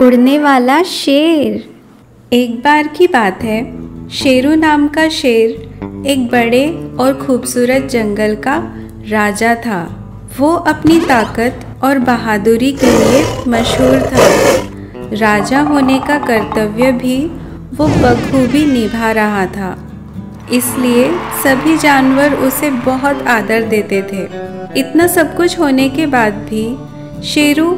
उड़ने वाला शेर। एक बार की बात है, शेरू नाम का शेर एक बड़े और खूबसूरत जंगल का राजा था। वो अपनी ताकत और बहादुरी के लिए मशहूर था। राजा होने का कर्तव्य भी वो बखूबी निभा रहा था, इसलिए सभी जानवर उसे बहुत आदर देते थे। इतना सब कुछ होने के बाद भी शेरू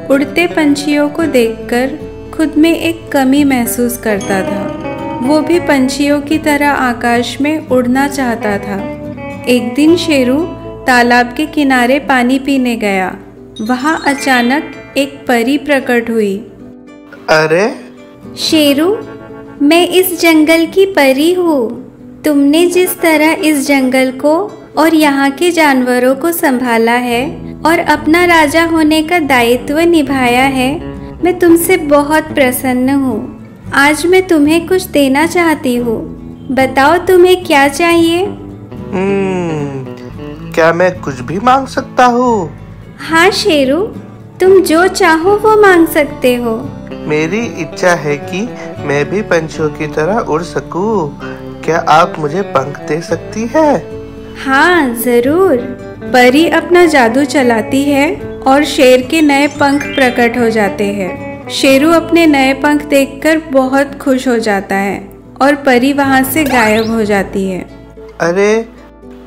उड़ते पंछियों को देखकर खुद में एक कमी महसूस करता था। वो भी पंछियों की तरह आकाश में उड़ना चाहता था। एक दिन शेरू तालाब के किनारे पानी पीने गया। वहाँ अचानक एक परी प्रकट हुई। अरे शेरू, मैं इस जंगल की परी हूँ। तुमने जिस तरह इस जंगल को और यहाँ के जानवरों को संभाला है और अपना राजा होने का दायित्व निभाया है, मैं तुमसे बहुत प्रसन्न हूँ। आज मैं तुम्हें कुछ देना चाहती हूँ। बताओ तुम्हें क्या चाहिए? क्या मैं कुछ भी मांग सकता हूँ? हाँ शेरू, तुम जो चाहो वो मांग सकते हो। मेरी इच्छा है कि मैं भी पंछियों की तरह उड़ सकूं। क्या आप मुझे पंख दे सकती है? हाँ जरूर। परी अपना जादू चलाती है और शेर के नए पंख प्रकट हो जाते हैं। शेरू अपने नए पंख देखकर बहुत खुश हो जाता है और परी वहाँ से गायब हो जाती है। अरे,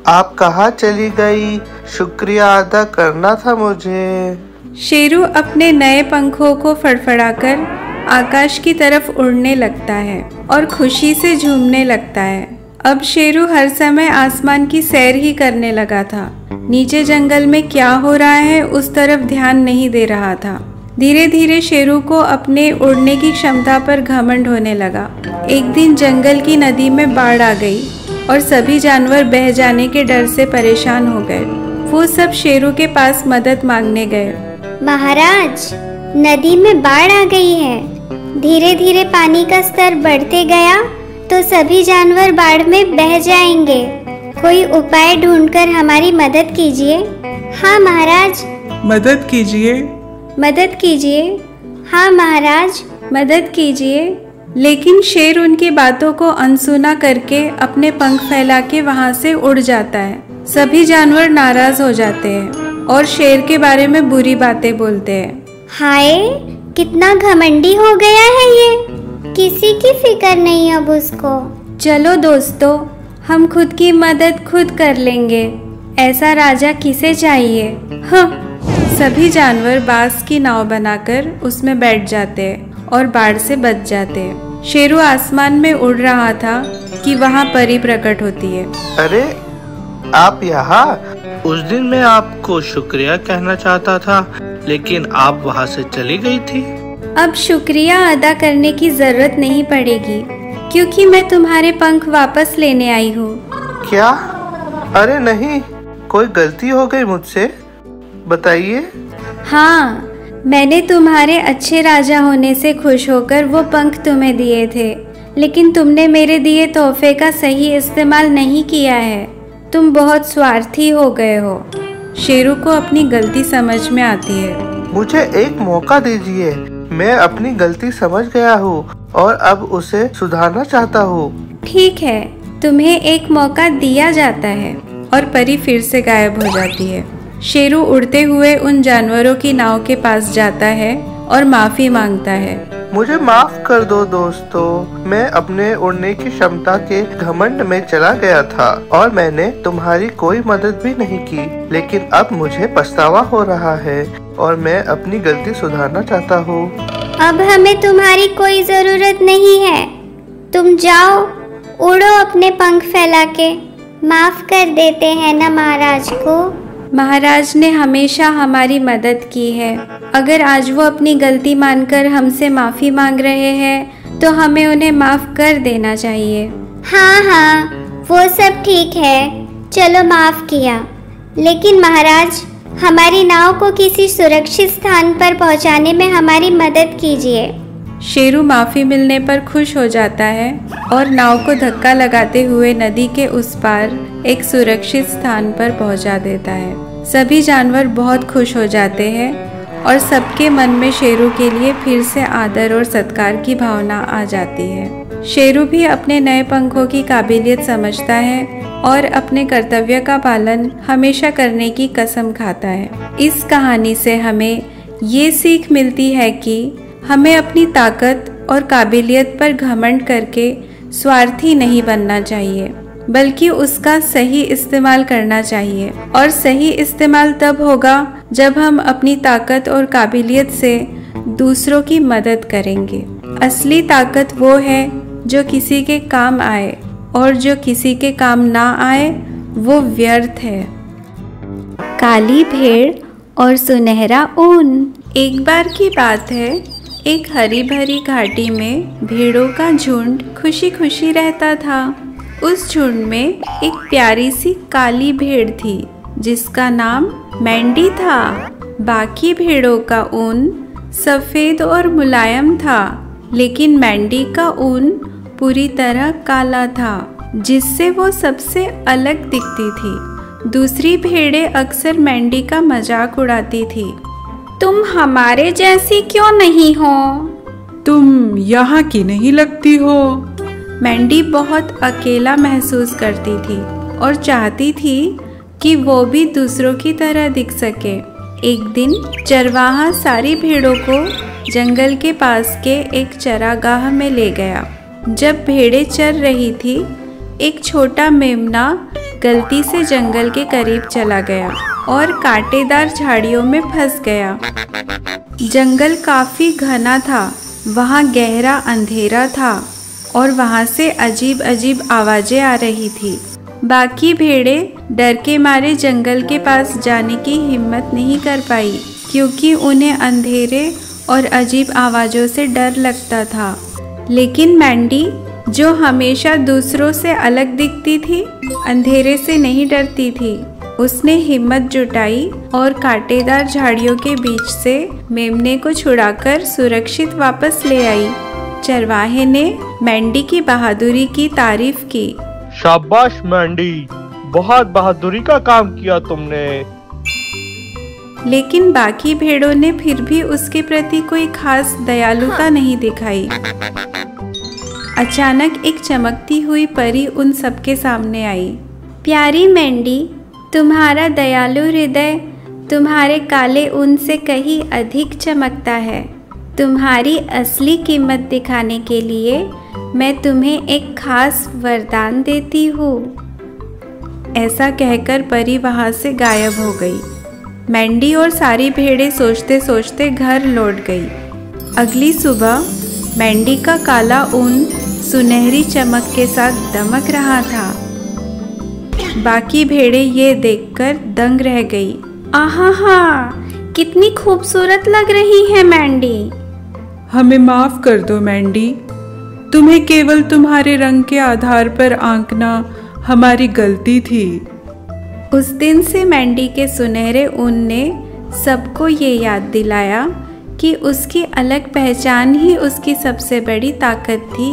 आप कहाँ चली गई? शुक्रिया अदा करना था मुझे। शेरू अपने नए पंखों को फड़फड़ाकर आकाश की तरफ उड़ने लगता है और खुशी से झूमने लगता है। अब शेरू हर समय आसमान की सैर ही करने लगा था। नीचे जंगल में क्या हो रहा है उस तरफ ध्यान नहीं दे रहा था। धीरे धीरे शेरू को अपने उड़ने की क्षमता पर घमंड होने लगा। एक दिन जंगल की नदी में बाढ़ आ गई और सभी जानवर बह जाने के डर से परेशान हो गए। वो सब शेरू के पास मदद मांगने गए। महाराज, नदी में बाढ़ आ गई है। धीरे धीरे पानी का स्तर बढ़ते गया तो सभी जानवर बाढ़ में बह जाएंगे। कोई उपाय ढूंढकर हमारी मदद कीजिए। हाँ महाराज। मदद कीजिए। मदद कीजिए। हाँ महाराज, मदद कीजिए। लेकिन शेर उनकी बातों को अनसुना करके अपने पंख फैला के वहाँ से उड़ जाता है। सभी जानवर नाराज हो जाते हैं और शेर के बारे में बुरी बातें बोलते हैं। हाय, कितना घमंडी हो गया है ये। किसी की फिक्र नहीं अब उसको। चलो दोस्तों, हम खुद की मदद खुद कर लेंगे। ऐसा राजा किसे चाहिए? हाँ। सभी जानवर बांस की नाव बनाकर उसमें बैठ जाते हैं और बाढ़ से बच जाते हैं। शेरू आसमान में उड़ रहा था कि वहाँ परी प्रकट होती है। अरे, आप यहाँ? उस दिन मैं आपको शुक्रिया कहना चाहता था, लेकिन आप वहाँ से चली गई थी। अब शुक्रिया अदा करने की जरूरत नहीं पड़ेगी, क्योंकि मैं तुम्हारे पंख वापस लेने आई हूँ। क्या? अरे नहीं, कोई गलती हो गई मुझसे, बताइए। हाँ, मैंने तुम्हारे अच्छे राजा होने से खुश होकर वो पंख तुम्हें दिए थे, लेकिन तुमने मेरे दिए तोहफे का सही इस्तेमाल नहीं किया है। तुम बहुत स्वार्थी हो गए हो। शेरू को अपनी गलती समझ में आती है। मुझे एक मौका दीजिए। मैं अपनी गलती समझ गया हूँ और अब उसे सुधारना चाहता हूँ। ठीक है, तुम्हें एक मौका दिया जाता है। और परी फिर से गायब हो जाती है। शेरू उड़ते हुए उन जानवरों की नाव के पास जाता है और माफी मांगता है। मुझे माफ कर दो दोस्तों, मैं अपने उड़ने की क्षमता के घमंड में चला गया था और मैंने तुम्हारी कोई मदद भी नहीं की। लेकिन अब मुझे पछतावा हो रहा है और मैं अपनी गलती सुधारना चाहता हूँ। अब हमें तुम्हारी कोई जरूरत नहीं है। तुम जाओ, उड़ो अपने पंख फैला के। माफ कर देते हैं ना महाराज को। महाराज ने हमेशा हमारी मदद की है। अगर आज वो अपनी गलती मानकर हमसे माफ़ी मांग रहे हैं तो हमें उन्हें माफ़ कर देना चाहिए। हाँ हाँ, वो सब ठीक है। चलो, माफ़ किया। लेकिन महाराज, हमारी नाव को किसी सुरक्षित स्थान पर पहुंचाने में हमारी मदद कीजिए। शेरू माफ़ी मिलने पर खुश हो जाता है और नाव को धक्का लगाते हुए नदी के उस पार एक सुरक्षित स्थान पर पहुंचा देता है। सभी जानवर बहुत खुश हो जाते हैं और सबके मन में शेरू के लिए फिर से आदर और सत्कार की भावना आ जाती है। शेरू भी अपने नए पंखों की काबिलियत समझता है और अपने कर्तव्य का पालन हमेशा करने की कसम खाता है। इस कहानी से हमें ये सीख मिलती है कि हमें अपनी ताकत और काबिलियत पर घमंड करके स्वार्थी नहीं बनना चाहिए, बल्कि उसका सही इस्तेमाल करना चाहिए। और सही इस्तेमाल तब होगा जब हम अपनी ताकत और काबिलियत से दूसरों की मदद करेंगे। असली ताकत वो है जो किसी के काम आए, और जो किसी के काम ना आए वो व्यर्थ है। काली भेड़ और सुनहरा ऊन। एक बार की बात है, एक हरी भरी घाटी में भेड़ों का झुंड खुशी खुशी रहता था। उस झुंड में एक प्यारी सी काली भेड़ थी जिसका नाम मैंडी था। बाकी भेड़ों का ऊन सफ़ेद और मुलायम था, लेकिन मैंडी का ऊन पूरी तरह काला था, जिससे वो सबसे अलग दिखती थी। दूसरी भेड़ें अक्सर मैंडी का मजाक उड़ाती थी। तुम हमारे जैसी क्यों नहीं हो? तुम यहाँ की नहीं लगती हो। मैंडी बहुत अकेला महसूस करती थी और चाहती थी कि वो भी दूसरों की तरह दिख सके। एक दिन चरवाहा सारी भेड़ों को जंगल के पास के एक चरागाह में ले गया। जब भेड़ें चर रही थी, एक छोटा मेमना गलती से जंगल के करीब चला गया और कांटेदार झाड़ियों में फंस गया। जंगल काफी घना था, वहाँ गहरा अंधेरा था और वहाँ से अजीब अजीब आवाजें आ रही थी। बाकी भेड़ें डर के मारे जंगल के पास जाने की हिम्मत नहीं कर पाई, क्योंकि उन्हें अंधेरे और अजीब आवाज़ों से डर लगता था। लेकिन मैंडी, जो हमेशा दूसरों से अलग दिखती थी, अंधेरे से नहीं डरती थी। उसने हिम्मत जुटाई और कांटेदार झाड़ियों के बीच से मेमने को छुड़ाकर सुरक्षित वापस ले आई। चरवाहे ने मैंडी की बहादुरी की तारीफ की। शाबाश मैंडी, बहुत बहादुरी का काम किया तुमने। लेकिन बाकी भेड़ों ने फिर भी उसके प्रति कोई खास दयालुता नहीं दिखाई। अचानक एक चमकती हुई परी उन सबके सामने आई। प्यारी मैंडी, तुम्हारा दयालु हृदय तुम्हारे काले ऊन से कहीं अधिक चमकता है। तुम्हारी असली कीमत दिखाने के लिए मैं तुम्हें एक खास वरदान देती हूँ। ऐसा कहकर परी वहाँ से गायब हो गई। मैंडी और सारी भेड़ें सोचते सोचते घर लौट गई। अगली सुबह मैंडी का काला ऊन सुनहरी चमक के साथ दमक रहा था। बाकी भेड़ें ये देखकर दंग रह गई। आहा, कितनी खूबसूरत लग रही है मैंडी। हमें माफ कर दो मैंडी, तुम्हें केवल तुम्हारे रंग के आधार पर आंकना हमारी गलती थी। उस दिन से मैंडी के सुनहरे ऊन ने सबको ये याद दिलाया कि उसकी अलग पहचान ही उसकी सबसे बड़ी ताकत थी।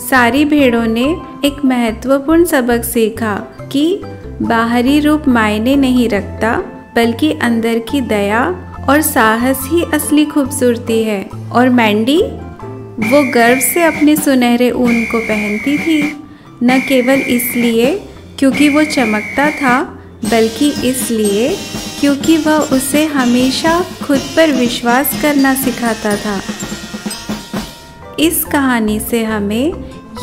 सारी भेड़ों ने एक महत्वपूर्ण सबक सीखा कि बाहरी रूप मायने नहीं रखता, बल्कि अंदर की दया और साहस ही असली खूबसूरती है। और मैंडी, वो गर्व से अपने सुनहरे ऊन को पहनती थी, न केवल इसलिए क्योंकि वो चमकता था, बल्कि इसलिए क्योंकि वह उसे हमेशा खुद पर विश्वास करना सिखाता था। इस कहानी से हमें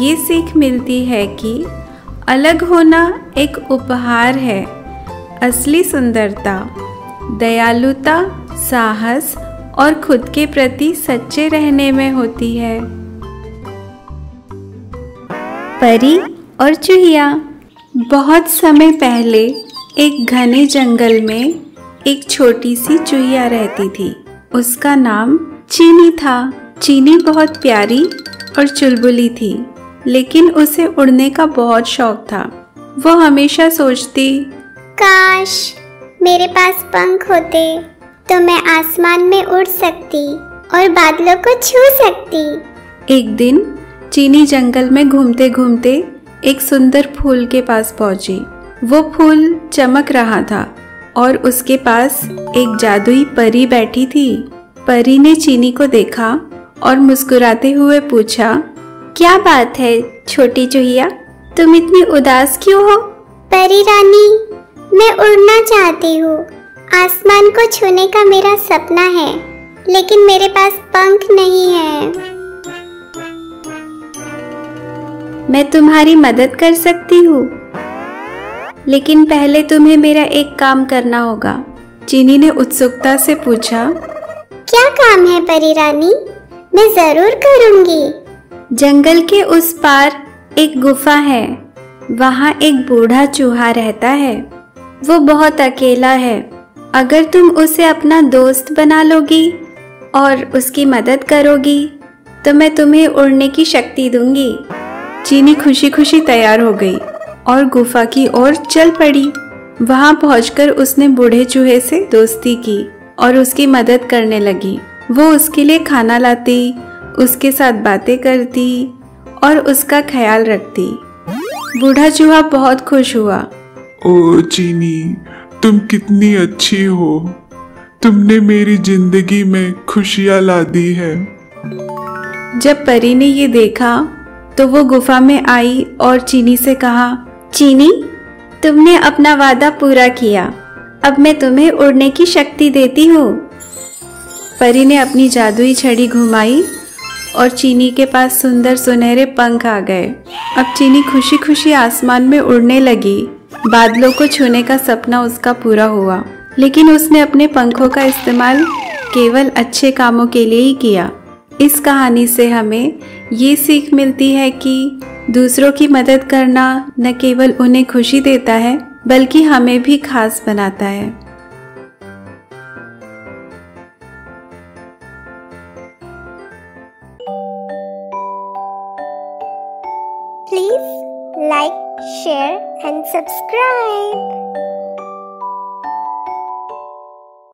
ये सीख मिलती है कि अलग होना एक उपहार है। असली सुंदरता दयालुता, साहस और खुद के प्रति सच्चे रहने में होती है। परी और चूहिया। बहुत समय पहले एक घने जंगल में एक छोटी सी चूहिया रहती थी। उसका नाम चीनी था। चीनी बहुत प्यारी और चुलबुली थी, लेकिन उसे उड़ने का बहुत शौक था। वो हमेशा सोचती, काश मेरे पास पंख होते तो मैं आसमान में उड़ सकती और बादलों को छू सकती। एक दिन चीनी जंगल में घूमते घूमते एक सुंदर फूल के पास पहुंची। वो फूल चमक रहा था और उसके पास एक जादुई परी बैठी थी। परी ने चीनी को देखा और मुस्कुराते हुए पूछा, क्या बात है छोटी चूहिया, तुम इतनी उदास क्यों हो? परी रानी, मैं उड़ना चाहती हूँ। आसमान को छूने का मेरा सपना है, लेकिन मेरे पास पंख नहीं है। मैं तुम्हारी मदद कर सकती हूँ, लेकिन पहले तुम्हें मेरा एक काम करना होगा। चीनी ने उत्सुकता से पूछा। क्या काम है परी रानी? मैं जरूर करूँगी। जंगल के उस पार एक गुफा है, वहाँ एक बूढ़ा चूहा रहता है। वो बहुत अकेला है। अगर तुम उसे अपना दोस्त बना लोगी और उसकी मदद करोगी तो मैं तुम्हें उड़ने की शक्ति दूंगी। चीनी खुशी खुशी तैयार हो गई और गुफा की ओर चल पड़ी। वहां पहुंचकर उसने बूढ़े चूहे से दोस्ती की और उसकी मदद करने लगी। वो उसके लिए खाना लाती, उसके साथ बातें करती और उसका ख्याल रखती। बूढ़ा चूहा बहुत खुश हुआ। ओ चीनी, तुम कितनी अच्छी हो। तुमने मेरी जिंदगी में खुशियाँ ला दी है। जब परी ने ये देखा तो वो गुफा में आई और चीनी से कहा, चीनी, तुमने अपना वादा पूरा किया। अब मैं तुम्हें उड़ने की शक्ति देती हूँ। परी ने अपनी जादुई छड़ी घुमाई और चीनी के पास सुंदर सुनहरे पंख आ गए। अब चीनी खुशी खुशी आसमान में उड़ने लगी। बादलों को छूने का सपना उसका पूरा हुआ, लेकिन उसने अपने पंखों का इस्तेमाल केवल अच्छे कामों के लिए ही किया। इस कहानी से हमें ये सीख मिलती है कि दूसरों की मदद करना न केवल उन्हें खुशी देता है, बल्कि हमें भी खास बनाता है। Please like, share and subscribe.